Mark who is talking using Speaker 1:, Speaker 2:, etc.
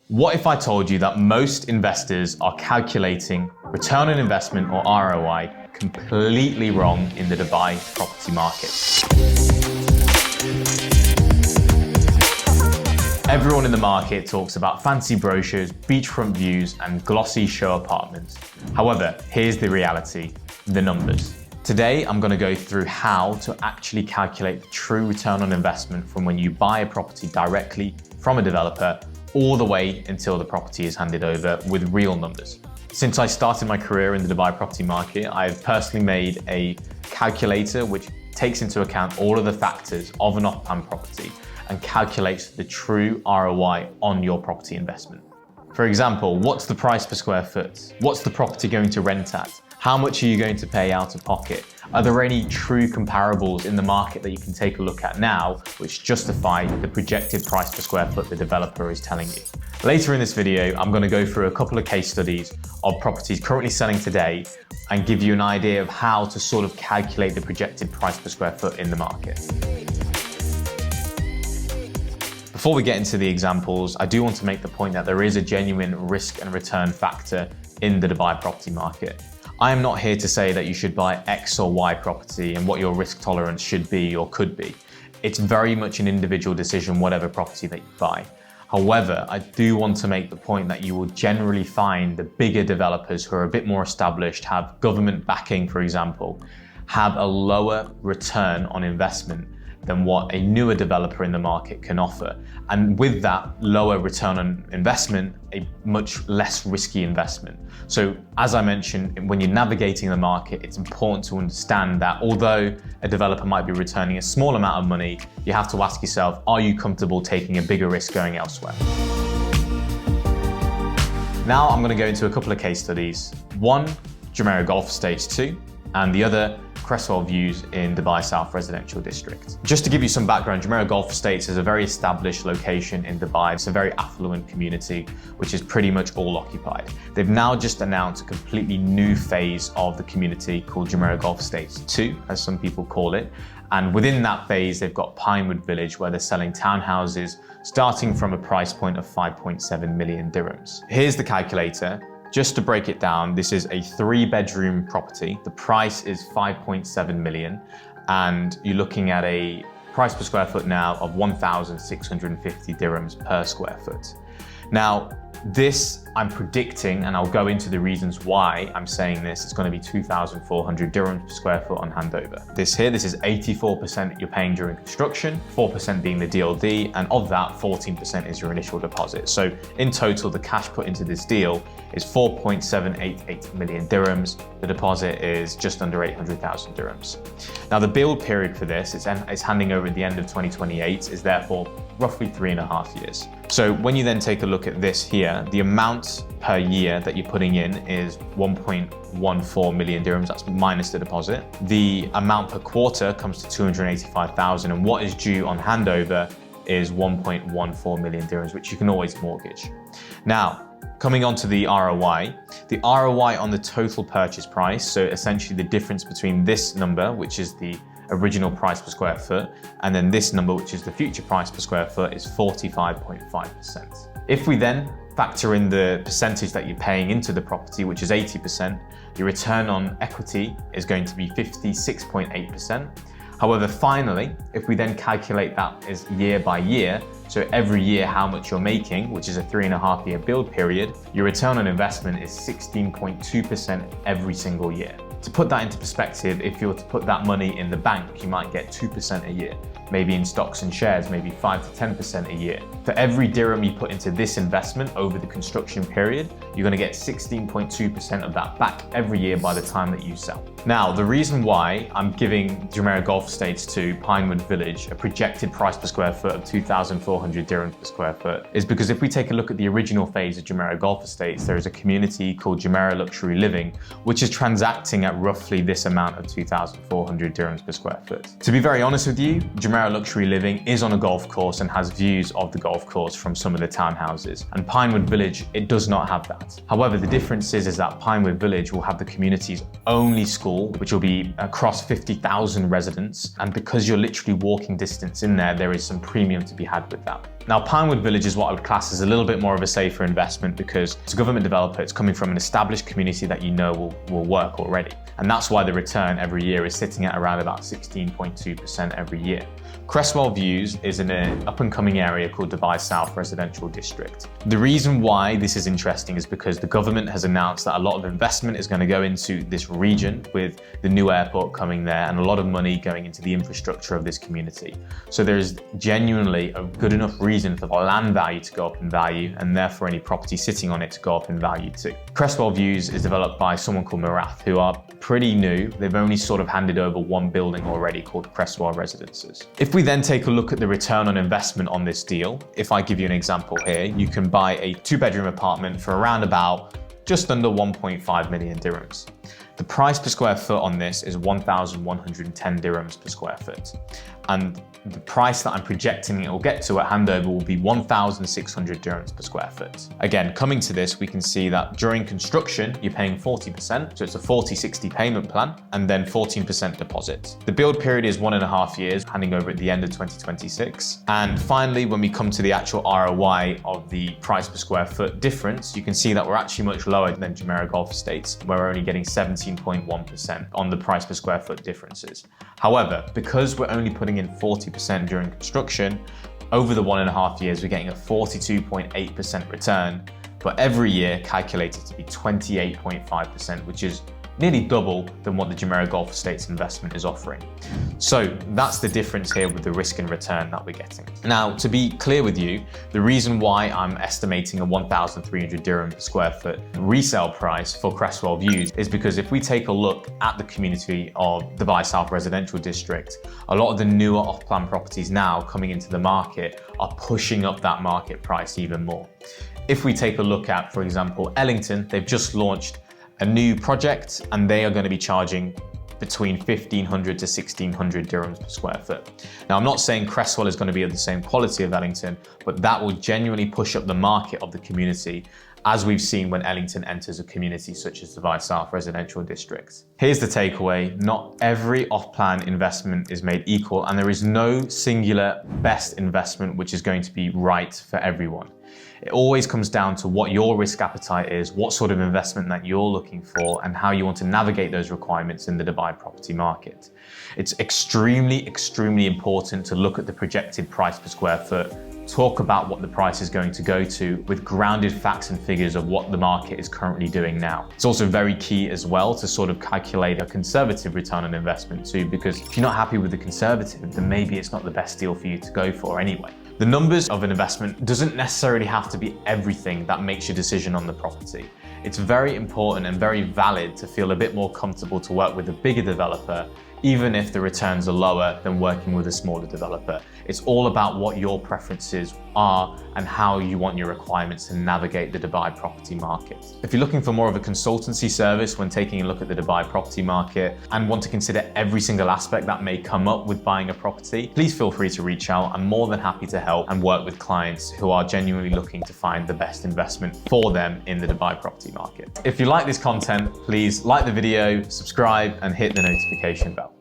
Speaker 1: What if I told you that most investors are calculating return on investment or ROI completely wrong in the Dubai property market? Everyone in the market talks about fancy brochures, beachfront views, and glossy show apartments. However, here's the reality, the numbers. Today, I'm going to go through how to actually calculate the true return on investment from when you buy a property directly from a developer all the way until the property is handed over with real numbers. Since I started my career in the Dubai property market, I've personally made a calculator which takes into account all of the factors of an off-plan property and calculates the true ROI on your property investment. For example, what's the price per square foot? What's the property going to rent at? How much are you going to pay out of pocket? Are there any true comparables in the market that you can take a look at now which justify the projected price per square foot the developer is telling you? Later in this video, I'm going to go through a couple of case studies of properties currently selling today and give you an idea of how to sort of calculate the projected price per square foot in the market. Before we get into the examples, I do want to make the point that there is a genuine risk and return factor in the Dubai property market. I am not here to say that you should buy X or Y property and what your risk tolerance should be or could be. It's very much an individual decision, whatever property that you buy. However, I do want to make the point that you will generally find the bigger developers who are a bit more established, have government backing, for example, have a lower return on investment than what a newer developer in the market can offer. And with that lower return on investment, a much less risky investment. So as I mentioned, when you're navigating the market, it's important to understand that although a developer might be returning a small amount of money, you have to ask yourself, are you comfortable taking a bigger risk going elsewhere? Now I'm going to go into a couple of case studies. One, Jumeirah Golf Estates 2, and the other, Cresswell views in Dubai South Residential District. Just to give you some background, Jumeirah Golf Estates is a very established location in Dubai. It's a very affluent community, which is pretty much all occupied. They've now just announced a completely new phase of the community called Jumeirah Golf Estates 2, as some people call it. And within that phase, they've got Pinewood Village, where they're selling townhouses starting from a price point of 5.7 million dirhams. Here's the calculator. Just to break it down, this is a 3-bedroom property. The price is 5.7 million, and you're looking at a price per square foot now of 1,650 dirhams per square foot. Now, this I'm predicting, and I'll go into the reasons why I'm saying this, it's going to be 2,400 dirhams per square foot on handover. This is 84% you're paying during construction, 4% being the DLD, and of that, 14% is your initial deposit. So in total, the cash put into this deal is 4.788 million dirhams. The deposit is just under 800,000 dirhams. Now, the build period for this, it's handing over at the end of 2028, is therefore roughly 3.5 years. So when you then take a look at this here, the amount per year that you're putting in is 1.14 million dirhams, that's minus the deposit. The amount per quarter comes to 285,000, and what is due on handover is 1.14 million dirhams, which you can always mortgage. Now, coming on to the ROI on the total purchase price, so essentially the difference between this number, which is the original price per square foot, and then this number, which is the future price per square foot, is 45.5%. If we then factor in the percentage that you're paying into the property, which is 80%, your return on equity is going to be 56.8%. However, finally, if we then calculate that as year by year, so every year how much you're making, which is a 3.5 year build period, your return on investment is 16.2% every single year. To put that into perspective, if you were to put that money in the bank, you might get 2% a year. Maybe in stocks and shares, maybe 5 to 10% a year. For every dirham you put into this investment over the construction period, you're going to get 16.2% of that back every year by the time that you sell. Now, the reason why I'm giving Jumeirah Golf Estates to Pinewood Village a projected price per square foot of 2,400 dirhams per square foot is because if we take a look at the original phase of Jumeirah Golf Estates, there is a community called Jumeirah Luxury Living, which is transacting at roughly this amount of 2,400 dirhams per square foot. To be very honest with you, Jumeirah Luxury Living is on a golf course and has views of the golf course from some of the townhouses, and Pinewood Village, it does not have that. However, the difference is that Pinewood Village will have the community's only school, which will be across 50,000 residents, and because you're literally walking distance in there, there is some premium to be had with that. Now, Pinewood Village is what I would class as a little bit more of a safer investment because it's a government developer, it's coming from an established community that you know will work already. And that's why the return every year is sitting at around about 16.2% every year. Cresswell Views is in an up-and-coming area called Dubai South Residential District. The reason why this is interesting is because the government has announced that a lot of investment is going to go into this region with the new airport coming there and a lot of money going into the infrastructure of this community. So there is genuinely a good enough reason for the land value to go up in value and therefore any property sitting on it to go up in value too. Cresswell Views is developed by someone called Jumeirah, who are pretty new. They've only sort of handed over one building already called Cresswell Residences. If we then take a look at the return on investment on this deal, if I give you an example here, you can buy a 2-bedroom apartment for around about just under 1.5 million dirhams. The price per square foot on this is 1,110 dirhams per square foot. And the price that I'm projecting it will get to at handover will be 1,600 dirhams per square foot. Again, coming to this, we can see that during construction, you're paying 40%, so it's a 40-60 payment plan, and then 14% deposit. The build period is 1.5 years, handing over at the end of 2026. And finally, when we come to the actual ROI of the price per square foot difference, you can see that we're actually much lower than Jumeirah Golf Estates, where we're only getting 17.1% on the price per square foot differences. However, because we're only putting in 40% during construction, over the 1.5 years, we're getting a 42.8% return, but every year calculated to be 28.5%, which is nearly double than what the Jumeirah Golf Estates investment is offering. So that's the difference here with the risk and return that we're getting. Now, to be clear with you, the reason why I'm estimating a 1,300 dirham per square foot resale price for Cresswell Views is because if we take a look at the community of Dubai South Residential District, a lot of the newer off-plan properties now coming into the market are pushing up that market price even more. If we take a look at, for example, Ellington, they've just launched a new project and they are going to be charging between 1,500 to 1,600 dirhams per square foot. Now, I'm not saying Cresswell is going to be of the same quality of Ellington, but that will genuinely push up the market of the community, as we've seen when Ellington enters a community such as Dubai South Residential District. Here's the takeaway: not every off-plan investment is made equal, and there is no singular best investment which is going to be right for everyone. It always comes down to what your risk appetite is, what sort of investment that you're looking for, and how you want to navigate those requirements in the Dubai property market. It's extremely important to look at the projected price per square foot, talk about what the price is going to go to with grounded facts and figures of what the market is currently doing now. It's also very key as well to sort of calculate a conservative return on investment too, because if you're not happy with the conservative, then maybe it's not the best deal for you to go for anyway. The numbers of an investment doesn't necessarily have to be everything that makes your decision on the property. It's very important and very valid to feel a bit more comfortable to work with a bigger developer, even if the returns are lower than working with a smaller developer. It's all about what your preferences are and how you want your requirements to navigate the Dubai property market. If you're looking for more of a consultancy service when taking a look at the Dubai property market and want to consider every single aspect that may come up with buying a property, please feel free to reach out. I'm more than happy to help and work with clients who are genuinely looking to find the best investment for them in the Dubai property market. If you like this content, please like the video, subscribe, and hit the notification bell.